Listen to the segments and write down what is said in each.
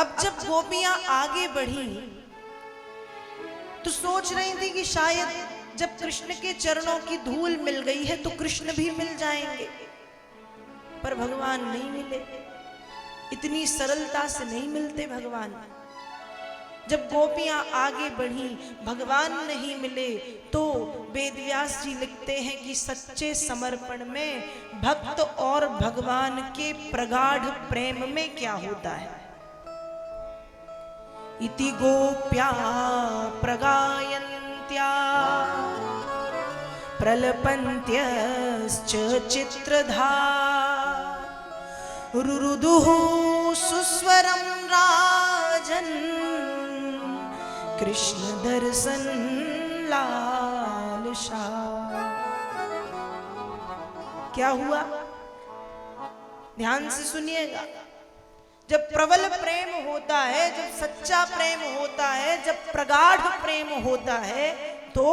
अब जब गोपियां आगे बढ़ी तो सोच रही थी कि शायद जब कृष्ण के चरणों की धूल मिल गई है तो कृष्ण भी मिल जाएंगे, पर भगवान नहीं मिले। इतनी सरलता से नहीं मिलते भगवान। जब गोपियां आगे बढ़ी, भगवान नहीं मिले, तो वेदव्यास जी लिखते हैं कि सच्चे समर्पण में भक्त और भगवान के प्रगाढ़ प्रेम में क्या होता है। इति गोप्या प्रगायन्त्या प्रलपन्त्यश्च चित्रधा रुरुदुः सुस्वरं राजन् कृष्ण दर्शन लालसा। क्या हुआ, ध्यान से सुनिएगा। जब प्रबल प्रेम होता है, जब सच्चा प्रेम होता है, जब प्रगाढ़ प्रेम होता है, तो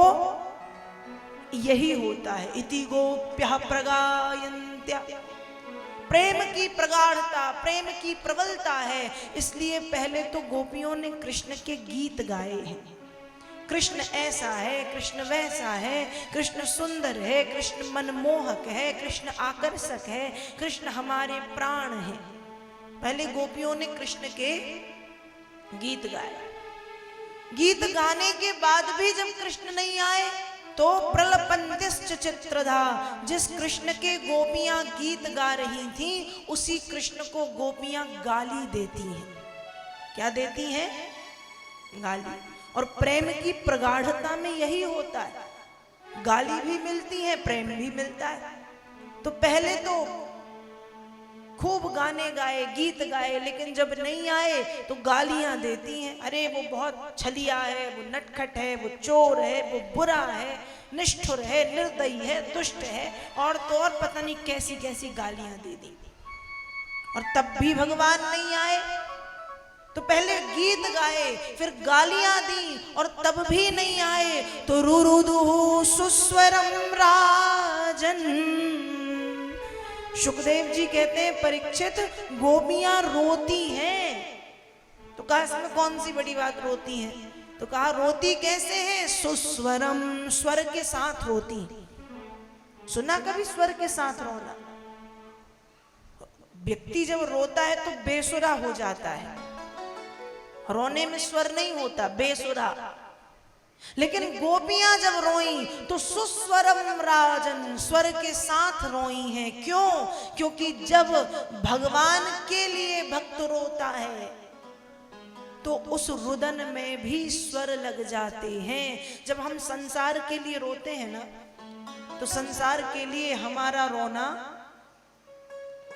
यही होता है। इति गोप्यः प्रगायन्त्या, प्रेम की प्रगाढ़ता, प्रेम की प्रबलता है। इसलिए पहले तो गोपियों ने कृष्ण के गीत गाए हैं। कृष्ण ऐसा है, कृष्ण वैसा है, कृष्ण सुंदर है, कृष्ण मनमोहक है, कृष्ण आकर्षक है, कृष्ण हमारे प्राण हैं। पहले गोपियों ने कृष्ण के गीत गाए। गीत गाने के बाद भी जब कृष्ण नहीं आए तो प्रलपन्त्यश्च चित्रधा, जिस कृष्ण के गोपियां गीत गा रही थीं उसी कृष्ण को गोपियां गाली देती हैं। क्या देती हैं? गाली। और प्रेम की प्रगाढ़ता में यही होता है, गाली भी मिलती है, प्रेम भी मिलता है। तो पहले तो खूब गाने गाए, गीत गाए, लेकिन जब नहीं आए तो गालियां देती हैं। अरे वो बहुत छलिया है, वो नटखट है, वो चोर है, वो बुरा है, निष्ठुर है, निर्दयी है, दुष्ट है, और तो और पता नहीं कैसी कैसी गालियां दे दी। और तब भी भगवान नहीं आए। तो पहले गीत गाए, फिर गालियां दी, और तब भी नहीं आए तो रुरुदुः सुस्वरम राजन। सुखदेव जी कहते हैं, परीक्षित गोपियां रोती हैं। तो कहा इसमें कौन सी बड़ी बात, रोती हैं? तो कहा रोती कैसे हैं? सुस्वरम, स्वर के साथ रोती। सुना कभी स्वर के साथ रोना? व्यक्ति जब रोता है तो बेसुरा हो जाता है, रोने में स्वर नहीं होता, बेसुरा। लेकिन गोपियां जब रोई तो सुस्वरम राजन, स्वर के साथ रोई हैं। क्यों? क्योंकि जब भगवान के लिए भक्त रोता है तो उस रुदन में भी स्वर लग जाते हैं। जब हम संसार के लिए रोते हैं ना, तो संसार के लिए हमारा रोना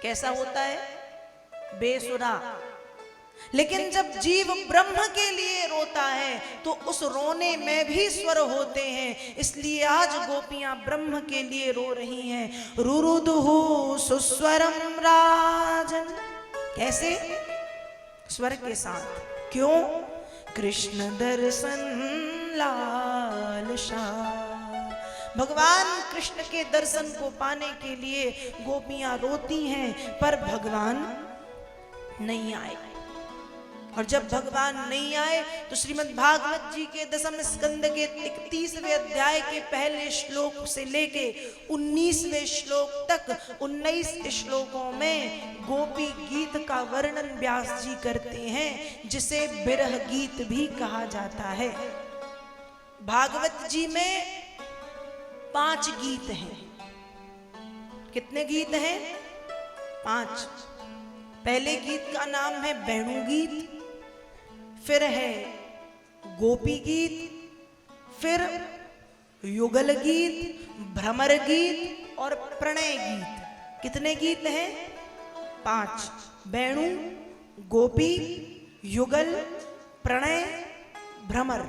कैसा होता है? बेसुरा। लेकिन जब जीव ब्रह्म के लिए रोता है तो उस रोने में भी स्वर होते हैं। इसलिए आज गोपियां ब्रह्म के लिए रो रही हैं। रुरुदुः सुस्वरम राजन, कैसे? स्वर के साथ। क्यों? कृष्ण दर्शन लालसा, भगवान कृष्ण के दर्शन को पाने के लिए गोपियां रोती हैं, पर भगवान नहीं आए। और जब भगवान नहीं आए तो श्रीमद् भागवत जी के 10वें स्कंद के 31वें अध्याय के पहले श्लोक से लेके 19वें श्लोक तक 19 श्लोकों में गोपी गीत का वर्णन व्यास जी करते हैं, जिसे बिरह गीत भी कहा जाता है। भागवत जी में 5 गीत हैं। कितने गीत हैं? 5। पहले गीत का नाम है वेणु गीत, फिर है गोपी गीत, फिर युगल गीत, भ्रमर गीत और प्रणय गीत। कितने गीत हैं? 5। वेणु, गोपी, युगल, प्रणय, भ्रमर।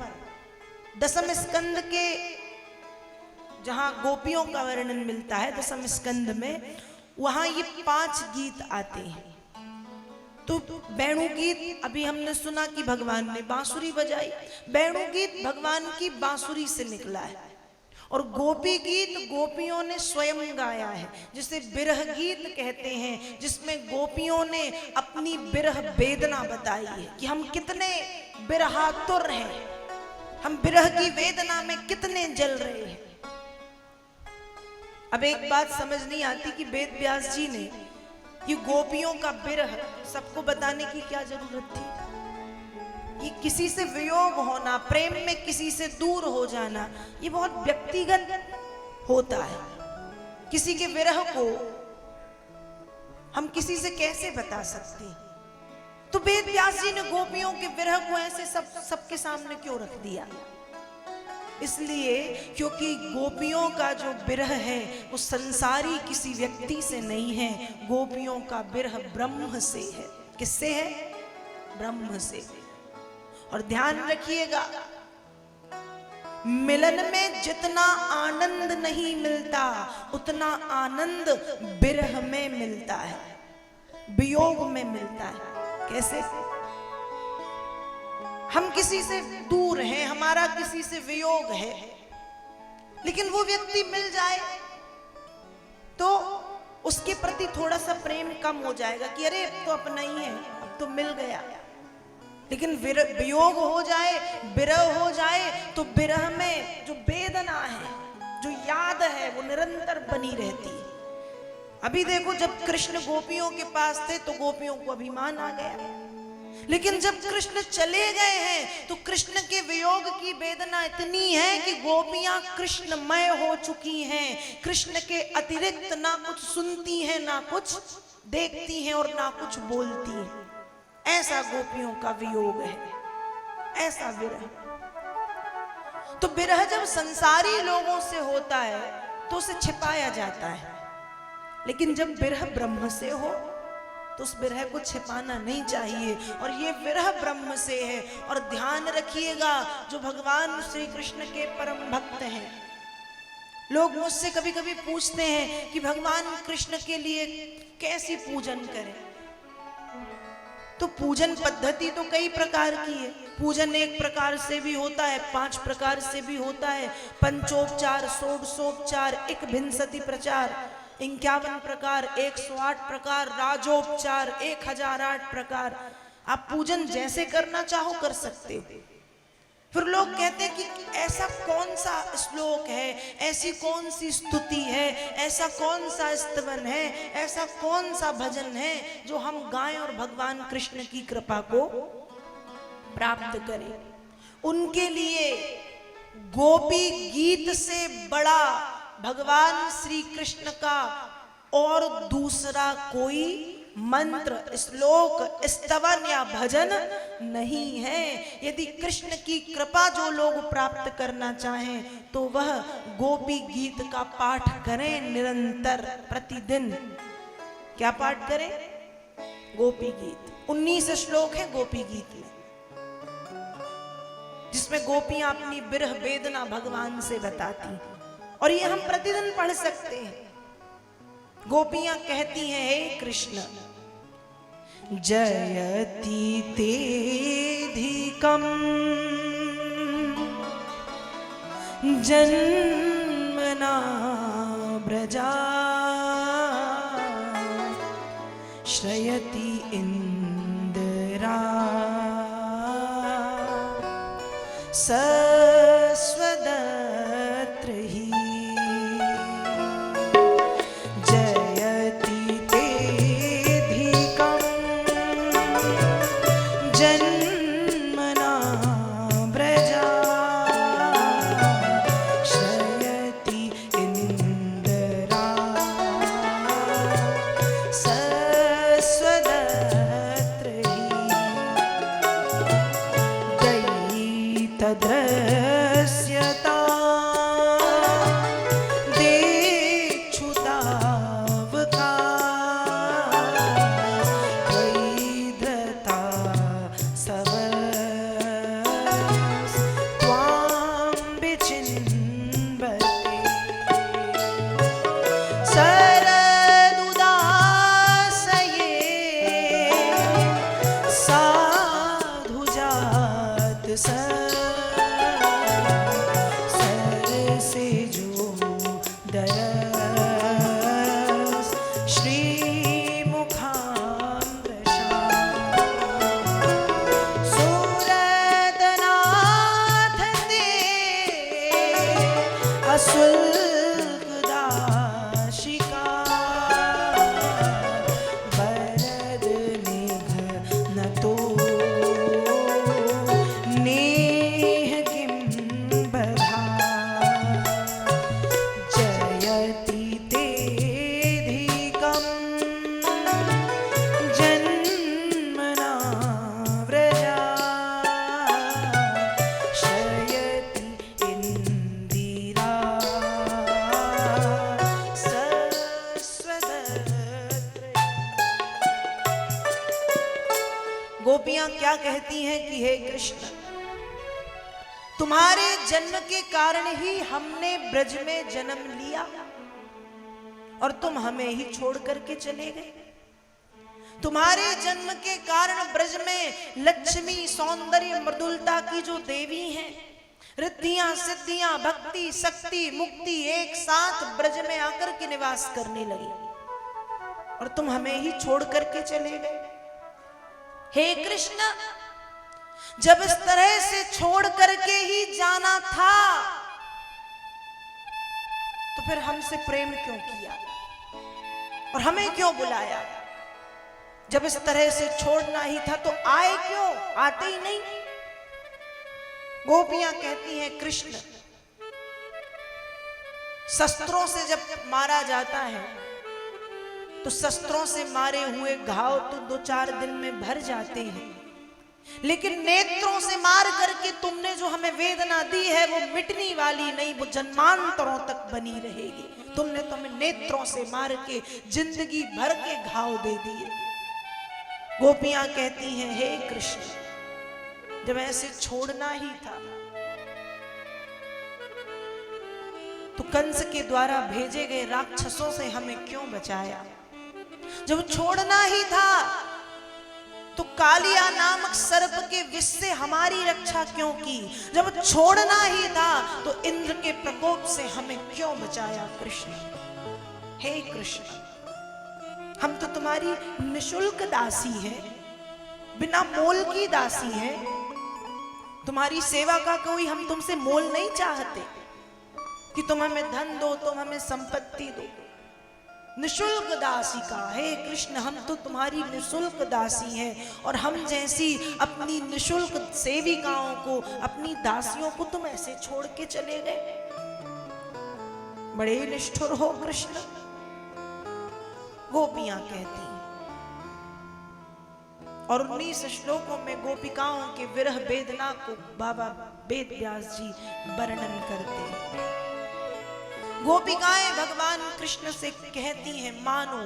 10वें स्कंद के जहां गोपियों का वर्णन मिलता है, 10वें स्कंद में, वहां ये 5 गीत आते हैं। तो वेणु गीत अभी हमने सुना कि भगवान ने बांसुरी बजाई। वेणु गीत भगवान की बांसुरी से निकला है। और गोपी गीत गोपियों ने स्वयं गाया है, जिसे बिरह गीत कहते हैं, जिसमें गोपियों ने अपनी बिरह वेदना बताई है कि हम कितने बिरहातुर हैं, हम बिरह की वेदना में कितने जल रहे हैं। अब एक बात समझ नहीं आती कि वेद व्यास जी ने ये गोपियों का बिरह सबको बताने की क्या जरूरत थी। कि किसी से वियोग होना, प्रेम में किसी से दूर हो जाना, ये बहुत व्यक्तिगत होता है। किसी के विरह को हम किसी से कैसे बता सकते हैं? तो वेद व्यास जी ने गोपियों के विरह को ऐसे सबके सामने क्यों रख दिया? इसलिए क्योंकि गोपियों का जो विरह है वो संसारी किसी व्यक्ति से नहीं है, गोपियों का विरह ब्रह्म से है। किससे है? ब्रह्म से। और ध्यान रखिएगा, मिलन में जितना आनंद नहीं मिलता उतना आनंद विरह में मिलता है, वियोग में मिलता है। कैसे? हम किसी से दूर हैं, हमारा किसी से वियोग है, लेकिन वो व्यक्ति मिल जाए तो उसके प्रति थोड़ा सा प्रेम कम हो जाएगा कि अरे अब तो अपना ही है, अब तो मिल गया। लेकिन वियोग हो जाए, विरह हो जाए, तो विरह में जो वेदना है, जो याद है, वो निरंतर बनी रहती है। अभी देखो, जब कृष्ण गोपियों के पास थे तो गोपियों को अभिमान आ गया, लेकिन जब कृष्ण चले गए हैं तो कृष्ण के वियोग की वेदना इतनी है कि गोपियां कृष्णमय हो चुकी हैं। कृष्ण के अतिरिक्त ना कुछ सुनती हैं, ना कुछ देखती हैं और ना कुछ बोलती हैं। ऐसा गोपियों का वियोग है, ऐसा विरह। तो विरह जब संसारी लोगों से होता है तो उसे छिपाया जाता है, लेकिन जब विरह ब्रह्म से हो तो उस विरह को छिपाना नहीं चाहिए। और ये विरह ब्रह्म से है। और ध्यान रखिएगा, जो भगवान श्री कृष्ण के परम भक्त हैं, लोग मुझसे कभी कभी पूछते हैं कि भगवान कृष्ण के लिए कैसी पूजन करें। तो पूजन पद्धति तो कई प्रकार की है। पूजन एक प्रकार से भी होता है, 5 प्रकार से भी होता है। पंचोपचार, षोडशोपचार, एकविंशति प्रचार, 51 प्रकार, 108 प्रकार, राजोपचार, 1008 प्रकार। आप पूजन जैसे करना चाहो कर सकते हो। फिर लोग कहते हैं कि ऐसा कौन सा श्लोक है, ऐसी कौन सी स्तुति है, ऐसा कौन सा स्तवन है, ऐसा कौन सा भजन है जो हम गाएं और भगवान कृष्ण की कृपा को प्राप्त करें। उनके लिए गोपी गीत से बड़ा भगवान श्री कृष्ण का और दूसरा कोई मंत्र, श्लोक, स्तवन या भजन नहीं है। यदि कृष्ण की कृपा जो लोग प्राप्त करना चाहें तो वह गोपी गीत का पाठ करें निरंतर, प्रतिदिन। क्या पाठ करें? गोपी गीत। 19 श्लोक है गोपी गीत में, जिसमें गोपियां अपनी विरह वेदना भगवान से बताती, और ये हम प्रतिदिन पढ़ सकते हैं। गोपियां कहती हैं, हे कृष्ण जयति तेधिकम जन्मना ब्रजा श्रयति इंदिरा सस्वदत्र ही सर से जो क्या कहती हैं कि हे कृष्ण, तुम्हारे जन्म के कारण ही हमने ब्रज में जन्म लिया और तुम हमें ही छोड़ करके चले गए। तुम्हारे जन्म के कारण ब्रज में लक्ष्मी, सौंदर्य, मृदुलता की जो देवी हैं, रिद्धियां, सिद्धियां, भक्ति, शक्ति, मुक्ति एक साथ ब्रज में आकर के निवास करने लगी और तुम हमें ही छोड़ करके चले गए। हे कृष्ण, जब इस तरह से छोड़ करके ही जाना था तो फिर हमसे प्रेम क्यों किया और हमें क्यों बुलाया? जब इस तरह से छोड़ना ही था तो आए क्यों? आते ही नहीं। गोपियां कहती हैं कृष्ण, शस्त्रों से जब मारा जाता है तो शस्त्रों से मारे हुए घाव तो 2-4 दिन में भर जाते हैं, लेकिन नेत्रों से मार करके तुमने जो हमें वेदना दी है वो मिटने वाली नहीं, वो जन्मांतरों तक बनी रहेगी। तुमने तो हमें नेत्रों से मार के जिंदगी भर के घाव दे दिए। गोपियां कहती हैं हे कृष्ण, जब ऐसे छोड़ना ही था तो कंस के द्वारा भेजे गए राक्षसों से हमें क्यों बचाया? जब छोड़ना ही था तो कालिया नामक सर्प के विष से हमारी रक्षा क्यों की? जब छोड़ना ही था तो इंद्र के प्रकोप से हमें क्यों बचाया? कृष्ण, हे कृष्ण, हम तो तुम्हारी निशुल्क दासी हैं, बिना मोल की दासी हैं। तुम्हारी सेवा का कोई हम तुमसे मोल नहीं चाहते कि तुम हमें धन दो, तुम हमें संपत्ति दो। निशुल्क दासी का, हे कृष्ण, हम तो तुम्हारी निशुल्क दासी हैं और हम जैसी अपनी निशुल्क सेविकाओं को, अपनी दासियों को तुम ऐसे छोड़ के चले गए। बड़े निष्ठुर हो कृष्ण, गोपियां कहती हैं। और 19 श्लोकों में गोपिकाओं के विरह वेदना को बाबा वेद व्यास जी वर्णन करते हैं। गोपिकाएं भगवान कृष्ण से कहती हैं, मानो